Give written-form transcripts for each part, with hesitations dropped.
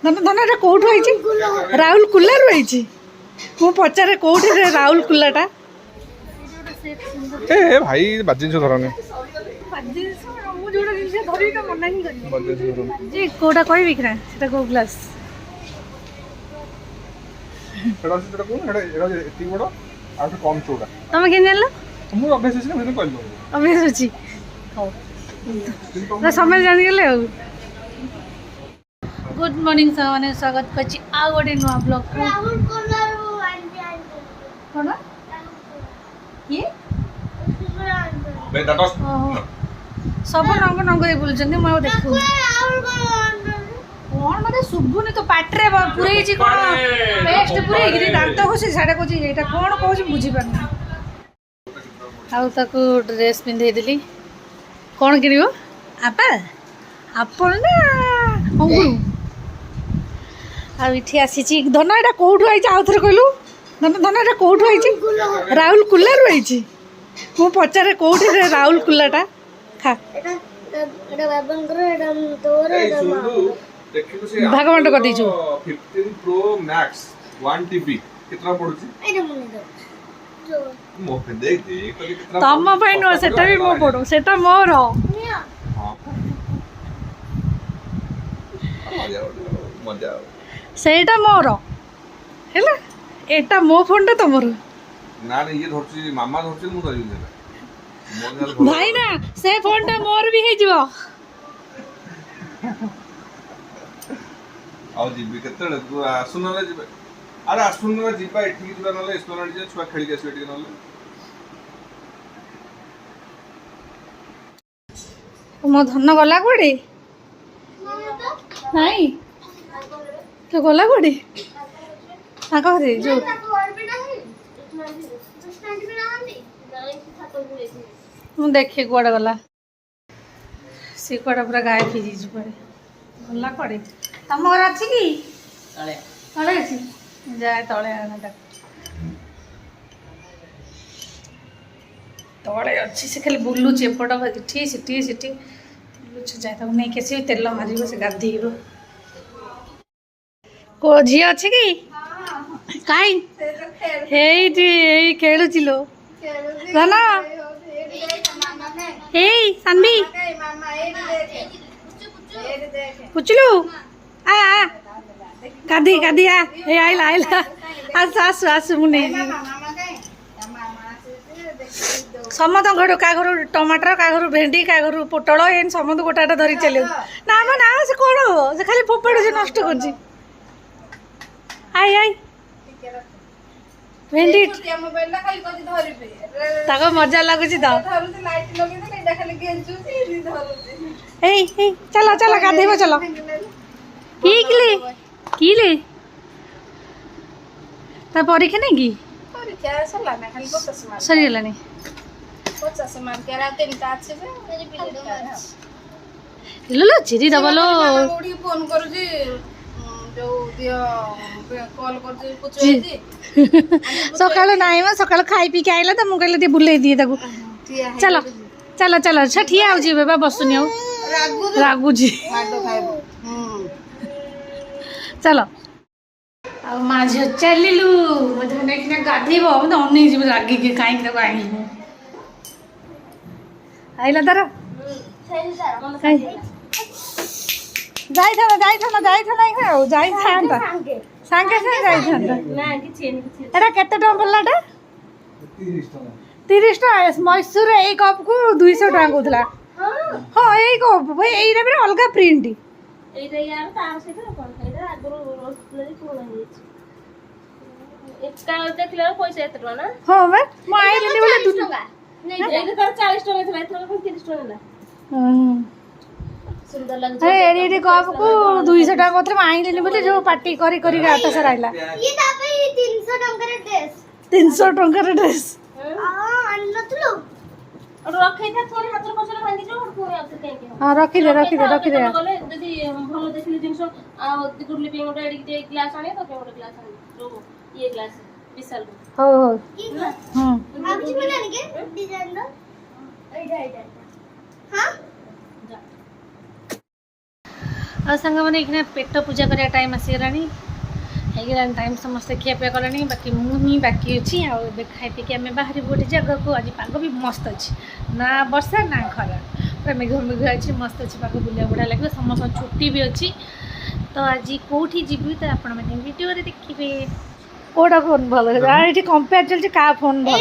धन धन एटा कोठु आइछि राहुल कुल्ला रु आइछि मु पचारे कोठे रे राहुल कुल्लाटा ए भाई बाजिन धरने मु जोडा जिनिस धरि त मना ही करी जी कोडा कोइ बिकरा सेटा को ग्लास एटा सेटा को एटा एति बडो आ तो कम चौड़ा तमे के जानलो मु अभ्यास छै मैं कहलो अभ्यास अछि हो ना समय जान गेले हो गुड मॉर्निंग सामाने स्वागत करछि आ गोटे नुआ ब्लॉग को कोन ये बे दाटस सब रंग रंग रे बोलछन म देखु कोन मते सुबुनी तो पाटरे पुरै छी कोन पेस्ट पुरै गिरी दांत होसी साडे कोची एटा कोन कहूची बुझी पारना आउ ताको ड्रेस पिंधे दिली कोन किनियो आपा आपल ना अंगुरु आ इठी आसी धन एटा कोठु आइछि आउ थरे कहलु धन धन एटा कोठु आइछि राहुल कुल्ला रु आइछि मु पचारे कोठे रे राहुल कुल्लाटा खा एटा बाबंकर एटा तोर एटा देखिलो से भागवंट कर दैछु 15 प्रो मैक्स 1 टीबी कितना पडुची एटा मुनि दो जो मो पे देख कली कितना तम पई नो सेटा भी मो पडो सेटा मोर हां मजा सेटा मोर हैला एटा मो फोन टा तमर ना ना ये धरची मामा धरची मु धरि देला भाई ना से फोन टा मोर भी हे जिवो आ जीबी केतले तू आसुनले जीबे अरे आसुनले जीबा एठी जीबा नले एस्प्लोर जे छुआ खेली के आसी एठी नले मो धन गला कोडे नहीं तो गला कोडे आ कहरे जो मु देखे कुआडे गला से कुआडे पूरा गायब हो जी पड़े गला कोडे तम घर अछि की तळे तळे अछि जाय तळे आना तळे अछि से खाली बुल्लुची एपट इठी सिटी सिटी बुल्लुची जाय तक नहीं केसी तेल मारिबो से गाधीबो को झी अछि की काई हेई खेलुचिलो राना हेई सानवी पुचलू आ गाधी गाधी आ ए आइला आइला आस आस मुने समत घर का घर टमाटर का घर भेंडी का घर पोटल एन समत गोटाटा धरी चले ना ना से कोन हो से खाली फोपड़ से नष्ट करजी आई आई भेंडी मोबाइल ला खाली कथि धरिबे ताको मजा लागुची त धरुते लाइट लगे तो एटा खाली गेंजुसी नी धरुते ए चलो चलो गाधेबो चलो किले ता परीक्षा नहीं की परीक्षा सरला ना खाली 50 मार्क सरी गेलानी 50 मार्क के राते नि काछ से मेरी पिले लो चिरी दबलो ओडी फोन करू जी जो दियो कॉल कर जी पूछे जी सकाळ नाही म सकाळ खाई पी के आइला त मु कहले ते बुले दिए ताको चलो चलो चलो ठिया हो जी बाबा बसुनी हो रागु जी माडो खाइबो चलो आ माझ चलिलु धने किना गाधीबो हम त अन्नै जीव रागी के काई के आई आइला दर जाई था हो जाई थांता सांगे से जाई थांता ना किछि एटा केते टका पड़लाटा 30 टका मैसूर ए कप को 200 टका कोथला हां ए कप भाई एइरा बे अलगा प्रिंट एटा यार तार से कोन एटा आगरो रोस्टलरी कोन है एकटा देखला पैसा एत टका ना हां बे म आइले बोले 2 टका नहीं एटा तर 40 टका थला एथरा कोन 30 टका ना सुंदर लग अरे एडी कप को 200 टका कोथले म आइले बोले जो पार्टी करी करी गाटा सर आइला ये तापे 300 टका रे ड्रेस 300 टका रे ड्रेस हां अनलतलो और रखै था थोड़ी हाथ पछले भांगी जो और कोई आते के हां रखी दे गले जदी भलो देखली जिंसो आ गुडली पेंगोटा एडी के ग्लास आने तो पेंगोटा ग्लास आने जो ये ग्लास विशाल हो हां आप जी बनाने के डिजाइन दो एडा हां ଆଉ ସାଙ୍ଗମାନେ ଏଇଖିନା ପେଟ ପୂଜା କରିବା ଟାଇମ୍ ଆସିଗଲାଣି ହେଇଗଲାଣି ଟାଇମ୍ ସମସ୍ତେ ଖିଆପିଆ କଲେଣି ବାକି ମୁଁ ହିଁ ବାକି ଅଛି ଆଉ ଏବେ ଖାଇ ପିଇକି ଆମେ ବାହାରିବୁ ଗୋଟେ ଜାଗାକୁ ଆଜି ପାଗ ବି ମସ୍ତ ଅଛି ନା ବର୍ଷା ନା ଖରା ପୁରା ମେଘ ଅଛି ମସ୍ତ ଅଛି ପାଗ ବୁଲିବାକୁ ବଢ଼ିଆ ଲାଗିବ ସମସ୍ତଙ୍କ ଛୁଟି ବି ଅଛି ତ ଆଜି କେଉଁଠି ଯିବି ତ ଆପଣମାନେ ଭିଡ଼ିଓରେ ଦେଖିବେ କେଉଁଟା ଫୋନ୍ ଭଲ ଲାଗୁଛି ଆଉ ଏଠି କମ୍ପେୟାର ଚାଲିଛି କାହା ଫୋନ୍ ଭଲ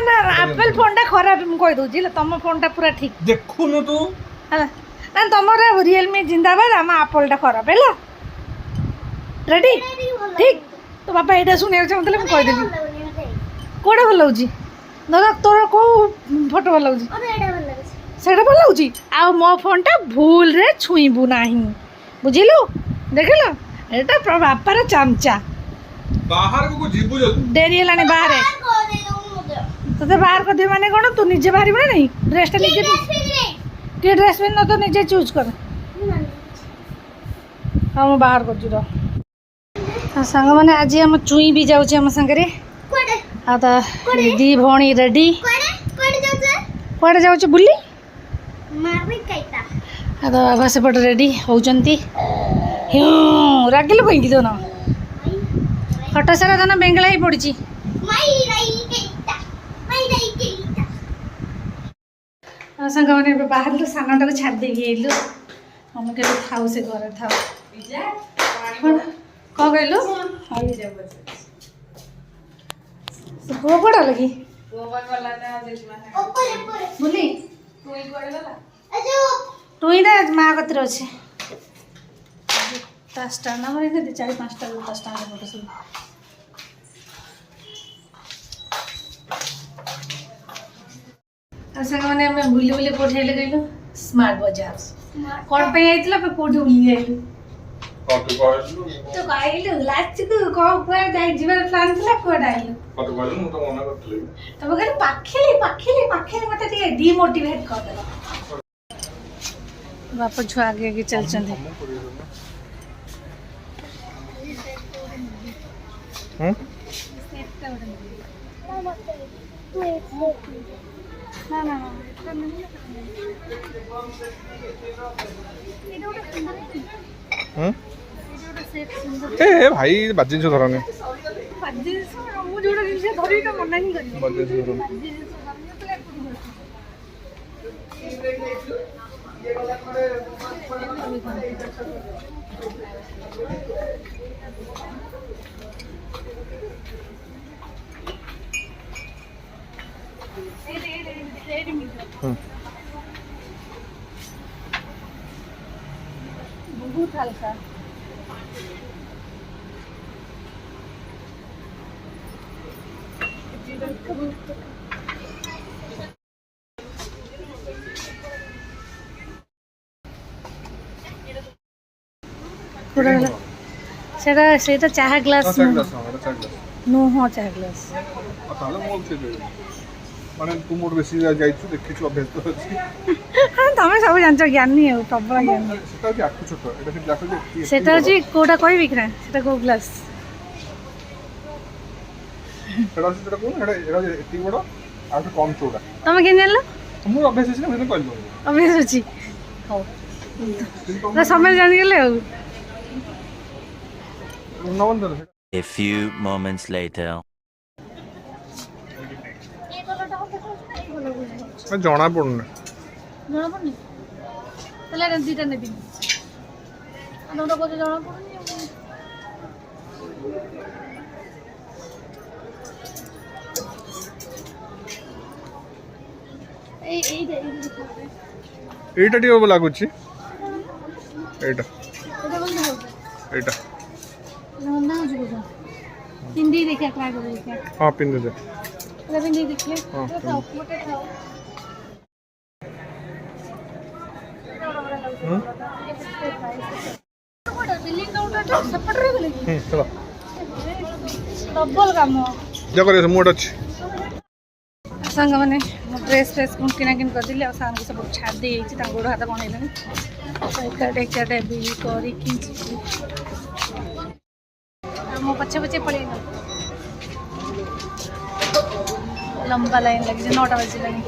ନା ଆପଲ୍ ଫୋନ୍ଟା ଖରାପ ମୁଁ କହିଦେଉଛି ହେଲା ତମ ଫୋନ୍ଟା ପୁରା ଠିକ୍ ଦେଖୁନୁ ତୁ ହେଲା ନା ତମର ରିଏଲମି ଜିନ୍ଦାବାଦ ଆମ ଆପଲଟା ଖରାପ ହେଲା ରେଡି ଠିକ୍ ତୋ ବାପା ଏଇଟା ଶୁଣିବାକୁ ଚାହୁଁଥିଲେ ମୁଁ କହିଦେଲି କେଉଁଟା ଭଲ ଲାଗୁଛି ଦାଦା ତୋର କେଉଁ ଫଟୋ ଭଲ ଲାଗୁଛି ସେଇଟା ଭଲ ଲାଗୁଛି ଆଉ ମୋ ଫୋନ୍ଟା ଭୁଲରେ ଛୁଇଁବୁ ନାହିଁ ବୁଝିଲୁ ଦେଖିଲୁ ଏଇଟା ବାପାର ଚାମଚା ବାହାରକୁ ଯିବୁ ଯଦି ଡେରି ହେଲାଣି ବାହାରେ ତୋତେ ବାହାର କରିଦେବି ମାନେ କ'ଣ ତୁ ନିଜେ ବାହାରିବୁ ନା ନାହିଁ ଡ୍ରେସ୍ଟା ନିଜେ ଟିକେ ଡ୍ରେସ୍ ପିନ୍ଧ ତ ନିଜେ ଚୁଜ୍ କର ହଁ ମୁଁ ବାହାର କରୁଛି ତ ସାଙ୍ଗମାନେ ଆଜି ଆମ ଚୁଇଁ ବି ଯାଉଛି ଆମ ସାଙ୍ଗରେ ଆଉ ତା ଦି ଭଉଣୀ ରେଡ଼ି କୁଆଡ଼େ ଯାଉଛି ବୁଲି ଆଉ ତ ବାବା ସେପଟେ ରେଡ଼ି ହେଉଛନ୍ତି ରାଗିଲୁ କହିକି ତୋନ ଫଟୋ ସାରା ତନ ବେଙ୍ଗଳା ହେଇ ପଡ଼ିଛି ଆଉ ସାଙ୍ଗମାନେ ଏବେ ବାହାରିଲୁ ସାନଟାକୁ ଛାଡ଼ି ଦେଇକି ଆଇଲୁ ଆମେ କେବେ ଥାଉ ସେ ଘରେ ଥାଉ କ'ଣ କହିଲୁ ସେ ପୁଅ କୁଆଡ଼େ ଗଲା କି ବୁଲି ଟୁଇଁଟା ମା କତିରେ ଅଛି ତା ଷ୍ଟାଣ୍ଡ ଆମର ଏଇଠି 4-5ଟା ତା ଷ୍ଟାଣ୍ଡ ଫଟୋ ସବୁ ଆଉ ସାଙ୍ଗମାନେ ଆମେ ବୁଲି ବୁଲି କେଉଁଠି ଆଇଲେ କହିଲୁ ସ୍ମାର୍ଟ ବଜାର କ'ଣ ପାଇଁ ଆଇଥିଲ ଆମେ କେଉଁଠି ବୁଲି ଯାଇଲୁ ତୁ କହିଲୁ ଲାଷ୍ଟକୁ କ'ଣ କୁଆଡ଼େ ଯାଇ ଯିବାର ପ୍ଲାନ୍ ଥିଲା କୁଆଡ଼େ ଆଇଲୁ ତମେ କହିଲୁ ପାଖେଲି ମତେ ଟିକେ ଡିମୋଟିଭେଟ୍ କରିଦେଲ ବାପ ଛୁଆ ଆଗେ ଆଗେ ଚାଲିଛନ୍ତି ଏ ଭାଇ ବାଜି ଜିନିଷ ଧରନି ମୁଁ ଯୋଉଟା ଜିନିଷ ଧରିବି ତ ମନା ହିଁ କରିବି बहुत हल्का सेटा चाहा ग्लास नो हाँ चाहा ग्लास माने तू मोर बेसी जाइछु देखिछु अभ्यास तो अछि हां तमे सब जानछ ज्ञानी हो प्रबल ज्ञानी सेटा कि आखु छोट एटा कि ब्लैक जे सेटा जी कोडा कहबी कि ना सेटा को ग्लास सेटा कोन एटा एति बडो आ तो कम चौड़ा तमे के जानलो मोर अभ्यास अछि ना मैं कहल अभ्यास अछि हो ना समय जान गेले हो A few moments later. जना पड़ने जना पड़नी तले दीटा नेबी अनोटा को जना पड़नी एटा टी लागुची एटा एटा नंदा हो जुगो हिंदी देखा ट्राई कर देखा हां पिन दे हिंदी देख ले खाओ मोटे खाओ बिल्डिंग काउंटर सपट रे गेले चलो डबल काम जा करे मोड अछि संग माने ड्रेस किना किन कर दिले और साम सब छाड़ दे छी ता गोड़ हाथ बनैलनी एकटे भी करी कि मो पछे पछे पड़े लंबा लाइन लगी 9 बजे लगी